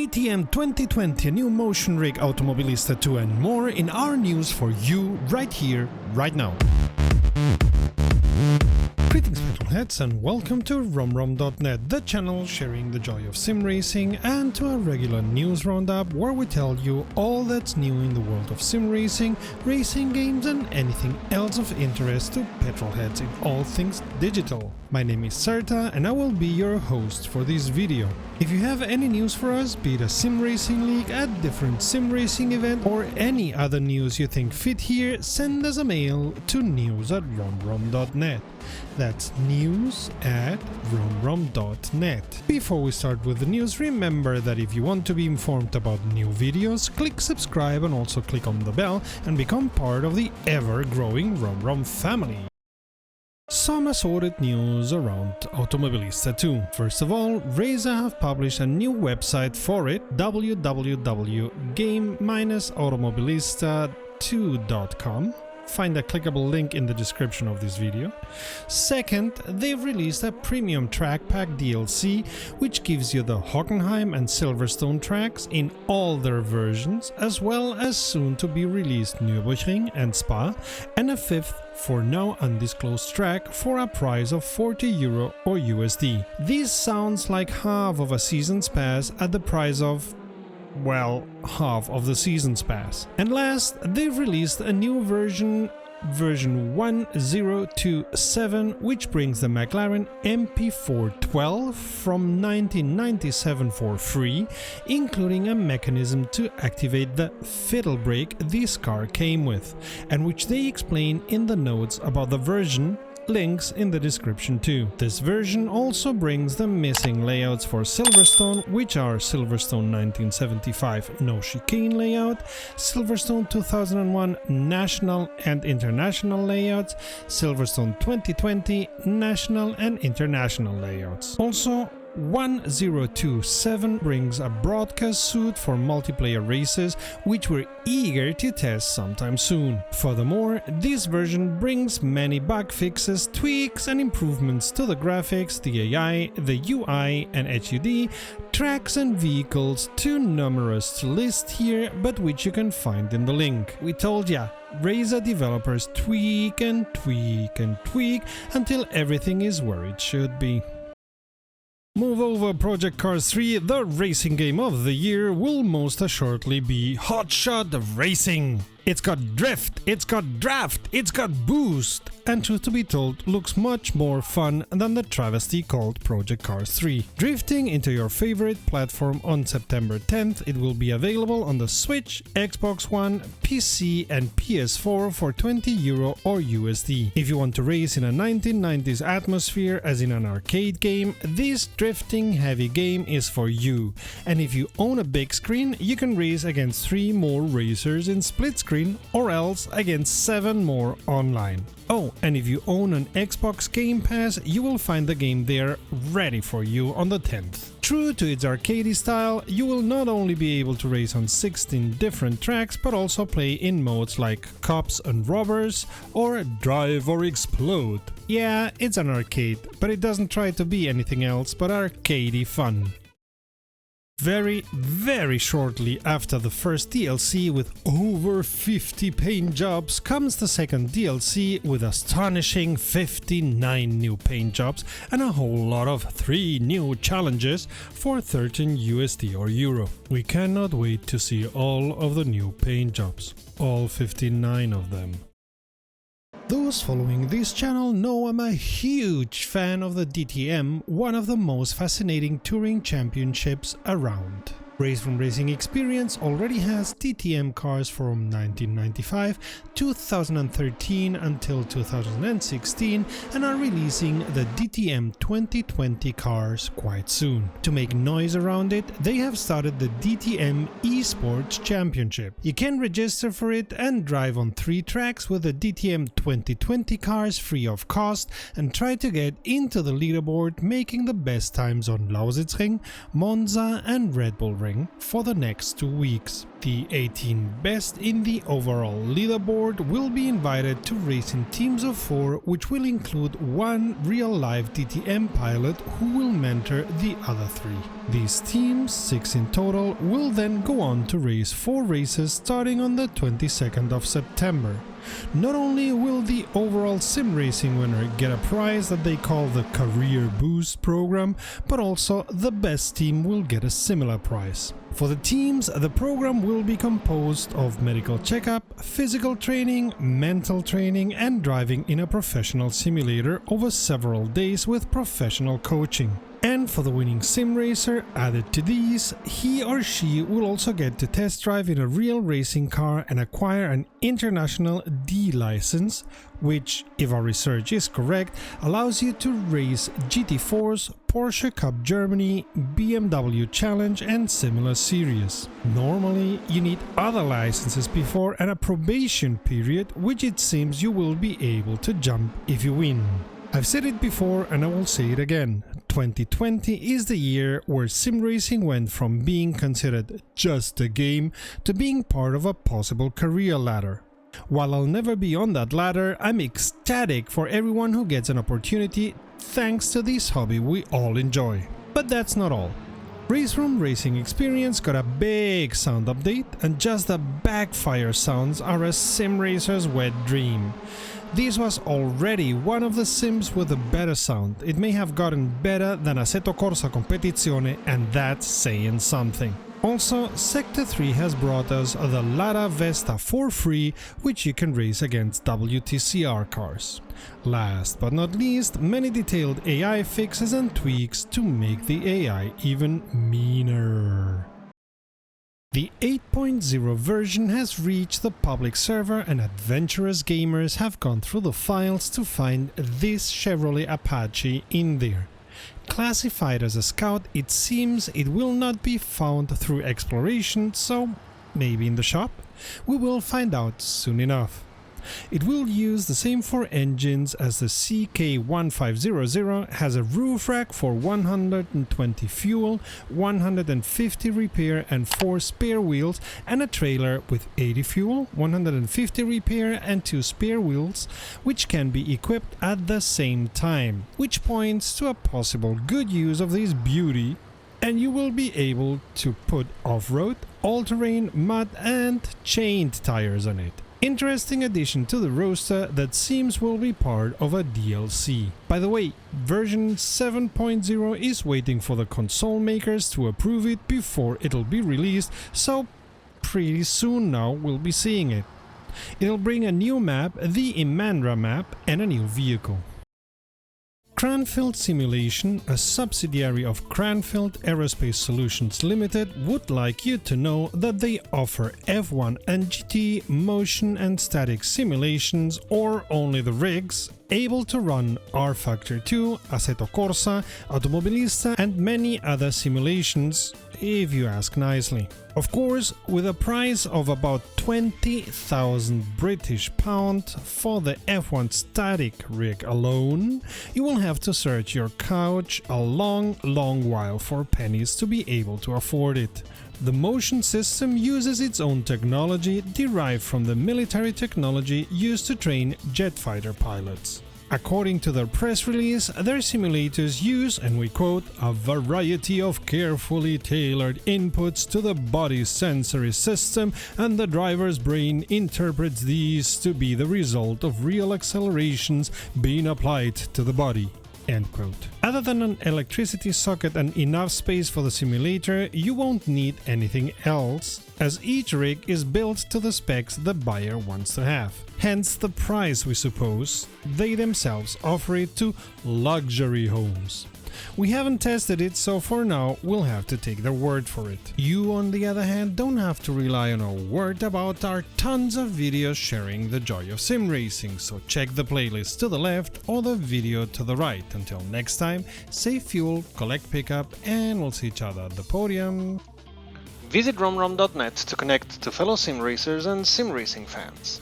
DTM 2020, a new motion rig, Automobilista 2 and more in our news for you right here, right now. Greetings petrolheads and welcome to RomRom.net, the channel sharing the joy of sim racing, and to a regular news roundup where we tell you all that's new in the world of sim racing, racing games and anything else of interest to petrolheads in all things digital. My name is Sarta and I will be your host for this video. If you have any news for us, be it a sim racing league, a different sim racing event or any other news you think fit here, send us a mail to news@romrom.net. That's news@romrom.net. Before we start with the news, remember that if you want to be informed about new videos, click subscribe and also click on the bell and become part of the ever-growing RomRom family. Some assorted news around Automobilista 2. First of all, Razer have published a new website for it, www.game-automobilista2.com. Find a clickable link in the description of this video. Second, they've released a premium track pack DLC, which gives you the Hockenheim and Silverstone tracks in all their versions, as well as soon to be released Nürburgring and Spa, and a fifth for now undisclosed track for a price of €40 or USD. This sounds like half of a season's pass at the price of, well, half of the season's pass. And last, they've released a new version 1027, which brings the McLaren MP412 from 1997 for free, including a mechanism to activate the fiddle brake this car came with, and which they explain in the notes about the version. Links in the description too. This version also brings the missing layouts for Silverstone, which are Silverstone 1975 no chicane layout, Silverstone 2001 national and international layouts, Silverstone 2020 national and international layouts. Also, 1027 brings a broadcast suite for multiplayer races, which we're eager to test sometime soon. Furthermore, this version brings many bug fixes, tweaks and improvements to the graphics, the AI, the UI and HUD, tracks and vehicles, too numerous to list here, but which you can find in the link. We told ya, Razer developers tweak and tweak and tweak until everything is where it should be. Move over Project Cars 3, the racing game of the year will most assuredly be Hotshot Racing. It's got drift, it's got draft, it's got boost, and truth to be told, looks much more fun than the travesty called Project Cars 3. Drifting into your favorite platform on September 10th, it will be available on the Switch, Xbox One, PC and PS4 for €20 or USD. If you want to race in a 1990s atmosphere as in an arcade game, this drifting heavy game is for you. And if you own a big screen, you can race against 3 more racers in split screen or else against 7 more online. Oh, and if you own an Xbox Game Pass, you will find the game there ready for you on the 10th. True to its arcadey style, you will not only be able to race on 16 different tracks, but also play in modes like Cops and Robbers or Drive or Explode. Yeah, it's an arcade, but it doesn't try to be anything else but arcadey fun. Very shortly after the first DLC with over 50 paint jobs comes the second DLC with astonishing 59 new paint jobs and a whole lot of 3 new challenges for 13 USD or Euro. We cannot wait to see all of the new paint jobs, all 59 of them. Those following this channel know I'm a huge fan of the DTM, one of the most fascinating touring championships around. Raceroom Racing Experience already has DTM cars from 1995, 2013 until 2016 and are releasing the DTM 2020 cars quite soon. To make noise around it, they have started the DTM eSports Championship. You can register for it and drive on 3 tracks with the DTM 2020 cars free of cost and try to get into the leaderboard, making the best times on Lausitzring, Monza and Red Bull Ring for the next 2 weeks. The 18 best in the overall leaderboard will be invited to race in teams of 4, which will include one real-life DTM pilot who will mentor the other 3. These teams, 6 in total, will then go on to race 4 races starting on the 22nd of September. Not only will the overall Simracing winner get a prize that they call the Career Boost program, but also the best team will get a similar prize. For the teams, the program will be composed of medical checkup, physical training, mental training and driving in a professional simulator over several days with professional coaching. And for the winning sim racer, added to these, he or she will also get to test drive in a real racing car and acquire an international D license, which, if our research is correct, allows you to race GT4s, Porsche Cup Germany, BMW Challenge and similar series. Normally, you need other licenses before and a probation period, which it seems you will be able to jump if you win. I've said it before and I will say it again. 2020 is the year where sim racing went from being considered just a game to being part of a possible career ladder. While I'll never be on that ladder, I'm ecstatic for everyone who gets an opportunity thanks to this hobby we all enjoy. But that's not all. Raceroom Racing Experience got a big sound update, and just the backfire sounds are a sim racer's wet dream. This was already one of the sims with a better sound. It may have gotten better than Assetto Corsa Competizione, and that's saying something. Also, Sector 3 has brought us the Lara Vesta for free, which you can race against WTCR cars. Last but not least, many detailed AI fixes and tweaks to make the AI even meaner. The 8.0 version has reached the public server and adventurous gamers have gone through the files to find this Chevrolet Apache in there. Classified as a scout, it seems it will not be found through exploration, so maybe in the shop? We will find out soon enough. It will use the same 4 engines as the CK1500, has a roof rack for 120 fuel, 150 repair and 4 spare wheels, and a trailer with 80 fuel, 150 repair and 2 spare wheels, which can be equipped at the same time, which points to a possible good use of this beauty, and you will be able to put off-road, all-terrain, mud and chained tires on it. Interesting addition to the roster that seems will be part of a DLC. By the way, version 7.0 is waiting for the console makers to approve it before it'll be released, so pretty soon now we'll be seeing it. It'll bring a new map, the Imandra map, and a new vehicle. Cranfield Simulation, a subsidiary of Cranfield Aerospace Solutions Limited, would like you to know that they offer F1 and GT motion and static simulations, or only the rigs, able to run R-Factor 2, Assetto Corsa, Automobilista and many other simulations, if you ask nicely. Of course, with a price of about 20,000 British pounds for the F1 static rig alone, you will have to search your couch a long while for pennies to be able to afford it. The motion system uses its own technology derived from the military technology used to train jet fighter pilots. According to their press release, their simulators use, and we quote, a variety of carefully tailored inputs to the body's sensory system, and the driver's brain interprets these to be the result of real accelerations being applied to the body. End quote. Other than an electricity socket and enough space for the simulator, you won't need anything else, as each rig is built to the specs the buyer wants to have. Hence the price, we suppose. They themselves offer it to luxury homes. We haven't tested it, so for now we'll have to take their word for it. You, on the other hand, don't have to rely on our word about our tons of videos sharing the joy of sim racing, so check the playlist to the left or the video to the right. Until next time, save fuel, collect pickup, and we'll see each other at the podium. Visit romrom.net to connect to fellow sim racers and sim racing fans.